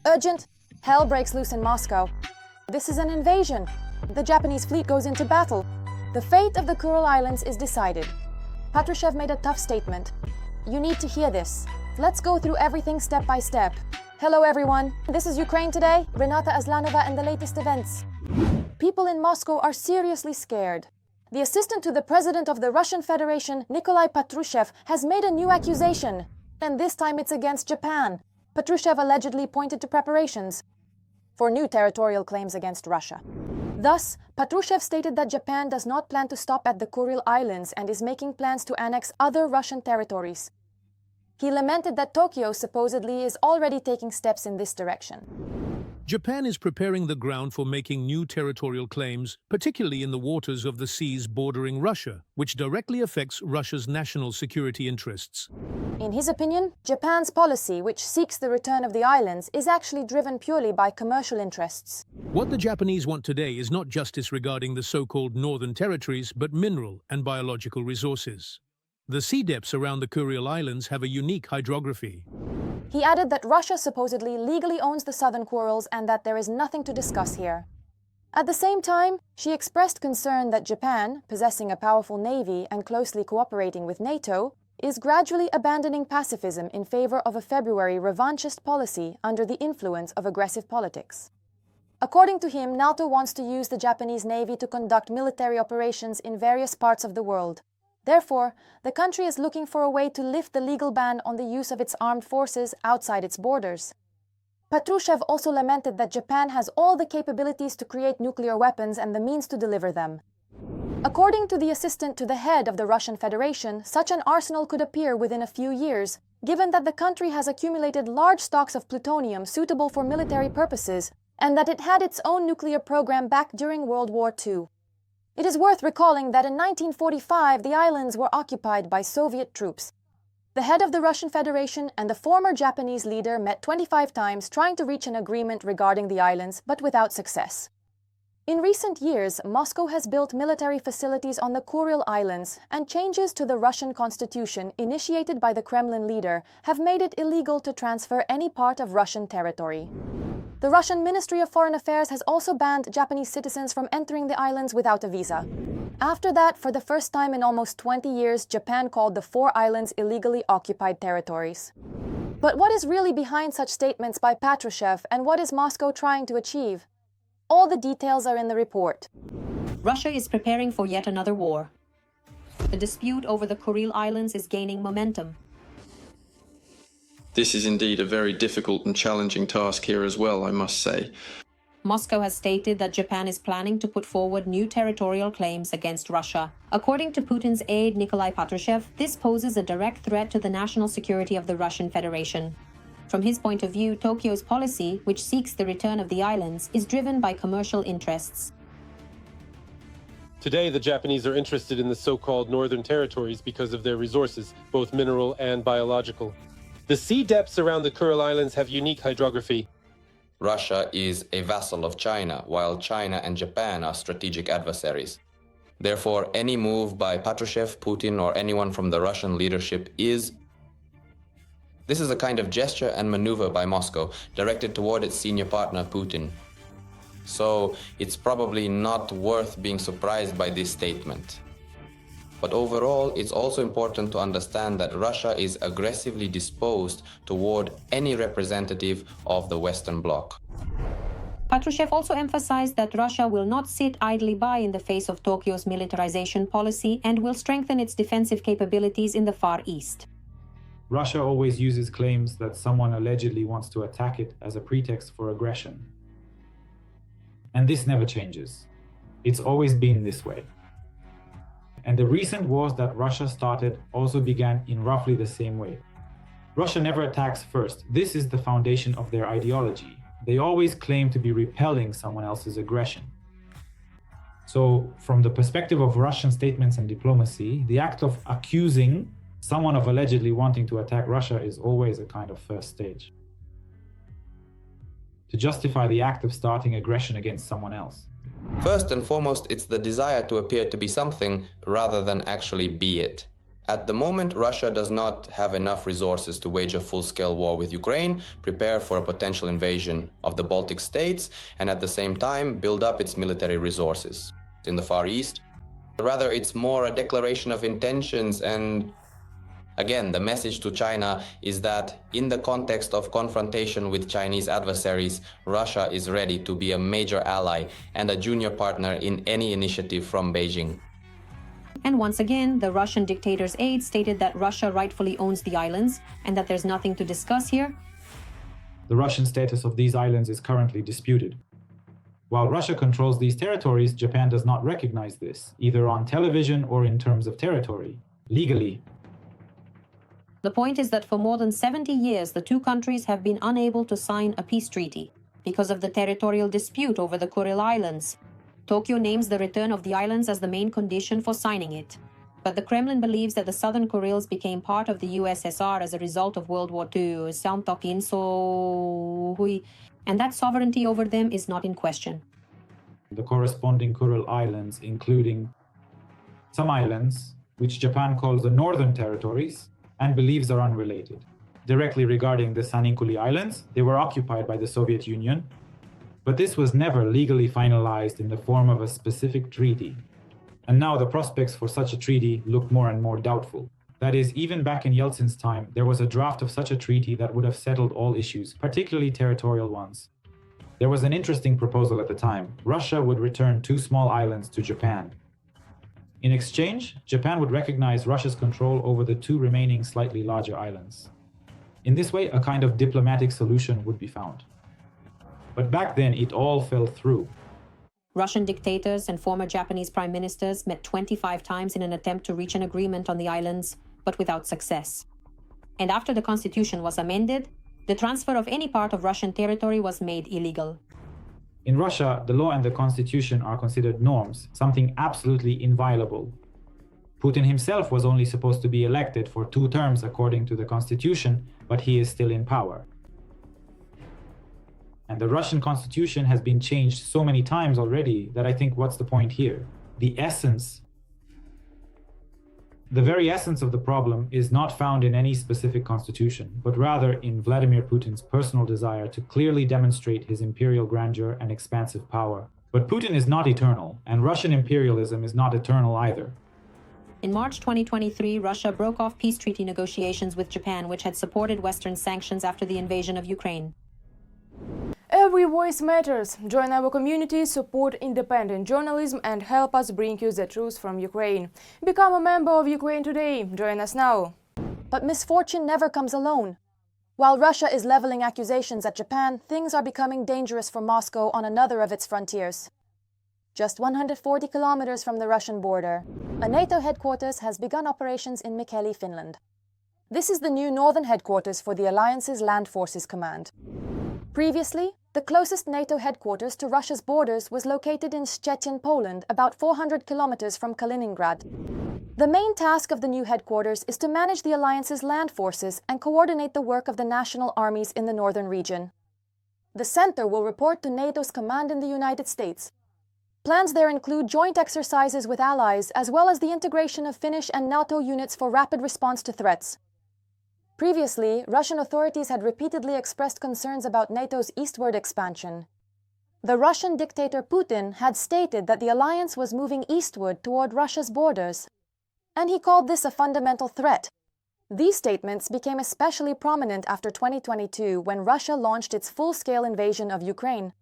Urgent! Hell breaks loose in Moscow. This is an invasion. The Japanese fleet goes into battle. The fate of the Kuril Islands is decided. Patrushev made a tough statement. You need to hear this. Let's go through everything step by step. Hello everyone, this is Ukraine Today, Renata Aslanova and the latest events. People in Moscow are seriously scared. The assistant to the president of the Russian Federation, Nikolai Patrushev, has made a new accusation. And this time it's against Japan. Patrushev allegedly pointed to preparations for new territorial claims against Russia. Thus, Patrushev stated that Japan does not plan to stop at the Kuril Islands and is making plans to annex other Russian territories. He lamented that Tokyo supposedly is already taking steps in this direction. Japan is preparing the ground for making new territorial claims, particularly in the waters of the seas bordering Russia, which directly affects Russia's national security interests. In his opinion, Japan's policy, which seeks the return of the islands, is actually driven purely by commercial interests. What the Japanese want today is not justice regarding the so-called northern territories, but mineral and biological resources. The sea depths around the Kuril Islands have a unique hydrography. He added that Russia supposedly legally owns the southern Kurils and that there is nothing to discuss here. At the same time, she expressed concern that Japan, possessing a powerful navy and closely cooperating with NATO, is gradually abandoning pacifism in favor of a February revanchist policy under the influence of aggressive politics. According to him, NATO wants to use the Japanese navy to conduct military operations in various parts of the world. Therefore, the country is looking for a way to lift the legal ban on the use of its armed forces outside its borders. Patrushev also lamented that Japan has all the capabilities to create nuclear weapons and the means to deliver them. According to the assistant to the head of the Russian Federation, such an arsenal could appear within a few years, given that the country has accumulated large stocks of plutonium suitable for military purposes and that it had its own nuclear program back during World War II. It is worth recalling that in 1945 the islands were occupied by Soviet troops. The head of the Russian Federation and the former Japanese leader met 25 times trying to reach an agreement regarding the islands, but without success. In recent years, Moscow has built military facilities on the Kuril Islands, and changes to the Russian constitution initiated by the Kremlin leader have made it illegal to transfer any part of Russian territory. The Russian Ministry of Foreign Affairs has also banned Japanese citizens from entering the islands without a visa. After that, for the first time in almost 20 years, Japan called the 4 islands illegally occupied territories. But what is really behind such statements by Patrushev, and what is Moscow trying to achieve? All the details are in the report. Russia is preparing for yet another war. The dispute over the Kuril Islands is gaining momentum. This is indeed a very difficult and challenging task here as well, I must say. Moscow has stated that Japan is planning to put forward new territorial claims against Russia. According to Putin's aide Nikolai Patrushev, this poses a direct threat to the national security of the Russian Federation. From his point of view, Tokyo's policy, which seeks the return of the islands, is driven by commercial interests. Today, the Japanese are interested in the so-called northern territories because of their resources, both mineral and biological. The sea depths around the Kuril Islands have unique hydrography. Russia is a vassal of China, while China and Japan are strategic adversaries. Therefore, any move by Patrushev, Putin, or anyone from the Russian leadership This is a kind of gesture and maneuver by Moscow, directed toward its senior partner, Putin. So, it's probably not worth being surprised by this statement. But overall, it's also important to understand that Russia is aggressively disposed toward any representative of the Western Bloc. Patrushev also emphasized that Russia will not sit idly by in the face of Tokyo's militarization policy and will strengthen its defensive capabilities in the Far East. Russia always uses claims that someone allegedly wants to attack it as a pretext for aggression. And this never changes. It's always been this way. And the recent wars that Russia started also began in roughly the same way. Russia never attacks first. This is the foundation of their ideology. They always claim to be repelling someone else's aggression. So, from the perspective of Russian statements and diplomacy, the act of accusing someone of allegedly wanting to attack Russia is always a kind of first stage, to justify the act of starting aggression against someone else. First and foremost, it's the desire to appear to be something rather than actually be it. At the moment, Russia does not have enough resources to wage a full-scale war with Ukraine, prepare for a potential invasion of the Baltic states, and at the same time build up its military resources in the Far East. Rather, it's more a declaration of intentions, and again, the message to China is that in the context of confrontation with Chinese adversaries, Russia is ready to be a major ally and a junior partner in any initiative from Beijing. And once again, the Russian dictator's aide stated that Russia rightfully owns the islands and that there's nothing to discuss here. The Russian status of these islands is currently disputed. While Russia controls these territories, Japan does not recognize this, either on television or in terms of territory, legally. The point is that for more than 70 years, the two countries have been unable to sign a peace treaty because of the territorial dispute over the Kuril Islands. Tokyo names the return of the islands as the main condition for signing it. But the Kremlin believes that the Southern Kurils became part of the USSR as a result of World War II, and that sovereignty over them is not in question. The corresponding Kuril Islands, including some islands, which Japan calls the Northern Territories, and believes are unrelated. Directly regarding the Saninkuli Islands, they were occupied by the Soviet Union, but this was never legally finalized in the form of a specific treaty. And now the prospects for such a treaty look more and more doubtful. That is, even back in Yeltsin's time, there was a draft of such a treaty that would have settled all issues, particularly territorial ones. There was an interesting proposal at the time. Russia would return 2 small islands to Japan. In exchange, Japan would recognize Russia's control over the 2 remaining slightly larger islands. In this way, a kind of diplomatic solution would be found. But back then, it all fell through. Russian dictators and former Japanese prime ministers met 25 times in an attempt to reach an agreement on the islands, but without success. And after the constitution was amended, the transfer of any part of Russian territory was made illegal. In Russia, the law and the constitution are considered norms, something absolutely inviolable. Putin himself was only supposed to be elected for 2 terms according to the constitution, but he is still in power. And the Russian constitution has been changed so many times already that I think what's the point here? The very essence of the problem is not found in any specific constitution, but rather in Vladimir Putin's personal desire to clearly demonstrate his imperial grandeur and expansive power. But Putin is not eternal, and Russian imperialism is not eternal either. In March 2023, Russia broke off peace treaty negotiations with Japan, which had supported Western sanctions after the invasion of Ukraine. Every voice matters. Join our community, support independent journalism, and help us bring you the truth from Ukraine. Become a member of Ukraine today. Join us now. But misfortune never comes alone. While Russia is leveling accusations at Japan, things are becoming dangerous for Moscow on another of its frontiers. Just 140 kilometers from the Russian border, a NATO headquarters has begun operations in Mikkeli, Finland. This is the new northern headquarters for the Alliance's Land Forces Command. Previously, the closest NATO headquarters to Russia's borders was located in Szczecin, Poland, about 400 kilometers from Kaliningrad. The main task of the new headquarters is to manage the Alliance's land forces and coordinate the work of the national armies in the northern region. The center will report to NATO's command in the United States. Plans there include joint exercises with allies, as well as the integration of Finnish and NATO units for rapid response to threats. Previously, Russian authorities had repeatedly expressed concerns about NATO's eastward expansion. The Russian dictator Putin had stated that the alliance was moving eastward toward Russia's borders, and he called this a fundamental threat. These statements became especially prominent after 2022, when Russia launched its full-scale invasion of Ukraine.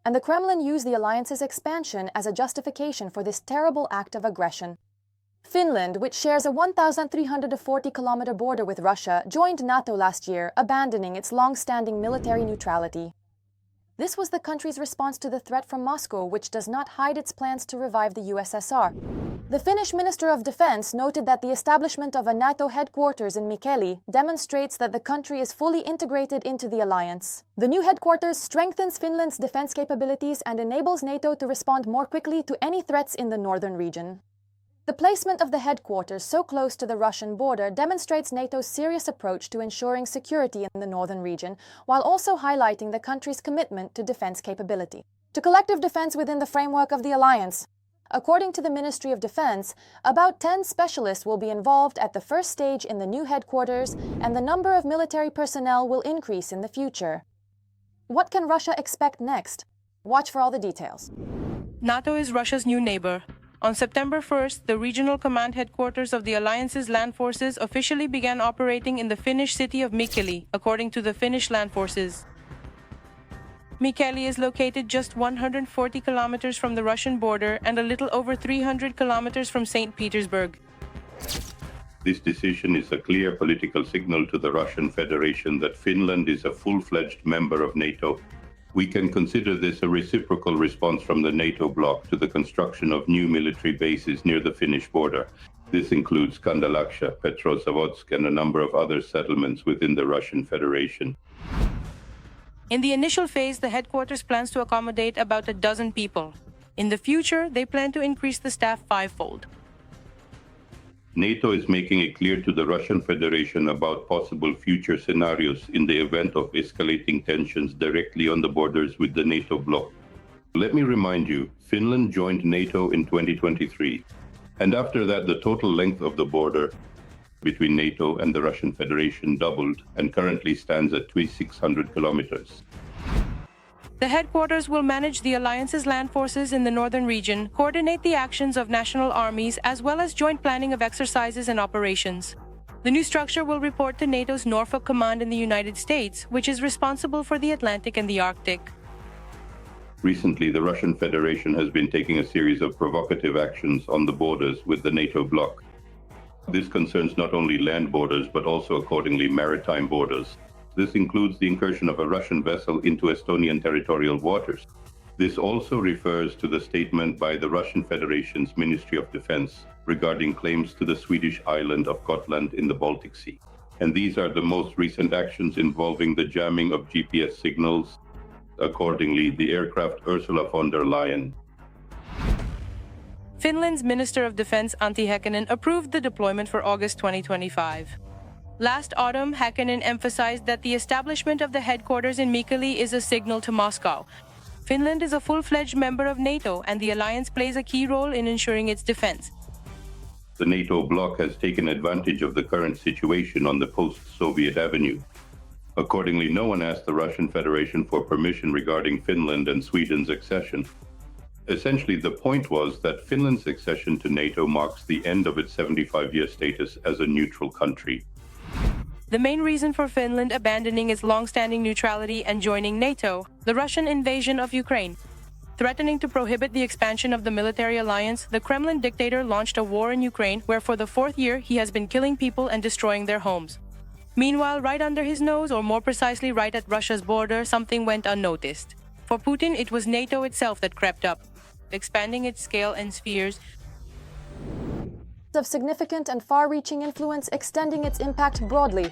And the Kremlin used the alliance's expansion as a justification for this terrible act of aggression. Finland, which shares a 1,340-kilometer border with Russia, joined NATO last year, abandoning its long-standing military neutrality. This was the country's response to the threat from Moscow, which does not hide its plans to revive the USSR. The Finnish Minister of Defense noted that the establishment of a NATO headquarters in Mikkeli demonstrates that the country is fully integrated into the alliance. The new headquarters strengthens Finland's defense capabilities and enables NATO to respond more quickly to any threats in the northern region. The placement of the headquarters so close to the Russian border demonstrates NATO's serious approach to ensuring security in the northern region, while also highlighting the country's commitment to defense capability. To collective defense within the framework of the alliance. According to the Ministry of Defense, about 10 specialists will be involved at the first stage in the new headquarters, and the number of military personnel will increase in the future. What can Russia expect next? Watch for all the details. NATO is Russia's new neighbor. On September 1st, the regional command headquarters of the alliance's land forces officially began operating in the Finnish city of Mikkeli, according to the Finnish land forces. Mikkeli is located just 140 kilometers from the Russian border and a little over 300 kilometers from St. Petersburg. This decision is a clear political signal to the Russian Federation that Finland is a full-fledged member of NATO. We can consider this a reciprocal response from the NATO bloc to the construction of new military bases near the Finnish border. This includes Kandalaksha, Petrozavodsk, and a number of other settlements within the Russian Federation. In the initial phase, the headquarters plans to accommodate about a dozen people. In the future, they plan to increase the staff fivefold. NATO is making it clear to the Russian Federation about possible future scenarios in the event of escalating tensions directly on the borders with the NATO bloc. Let me remind you, Finland joined NATO in 2023, and after that the total length of the border between NATO and the Russian Federation doubled and currently stands at 2,600 kilometers. The headquarters will manage the alliance's land forces in the northern region, coordinate the actions of national armies, as well as joint planning of exercises and operations. The new structure will report to NATO's Norfolk Command in the United States, which is responsible for the Atlantic and the Arctic. Recently, the Russian Federation has been taking a series of provocative actions on the borders with the NATO bloc. This concerns not only land borders, but also accordingly maritime borders. This includes the incursion of a Russian vessel into Estonian territorial waters. This also refers to the statement by the Russian Federation's Ministry of Defense regarding claims to the Swedish island of Gotland in the Baltic Sea. And these are the most recent actions involving the jamming of GPS signals. Accordingly, the aircraft Ursula von der Leyen. Finland's Minister of Defense Antti Häkkänen approved the deployment for August 2025. Last autumn, Häkkänen emphasized that the establishment of the headquarters in Mikkeli is a signal to Moscow. Finland is a full-fledged member of NATO, and the alliance plays a key role in ensuring its defense. The NATO bloc has taken advantage of the current situation on the post-Soviet avenue. Accordingly, no one asked the Russian Federation for permission regarding Finland and Sweden's accession. Essentially, the point was that Finland's accession to NATO marks the end of its 75-year status as a neutral country. The main reason for Finland abandoning its long-standing neutrality and joining NATO, the Russian invasion of Ukraine. Threatening to prohibit the expansion of the military alliance, the Kremlin dictator launched a war in Ukraine where for the fourth year he has been killing people and destroying their homes. Meanwhile, right under his nose, or more precisely right at Russia's border, something went unnoticed. For Putin, it was NATO itself that crept up, expanding its scale and spheres Of significant and far-reaching influence, extending its impact broadly.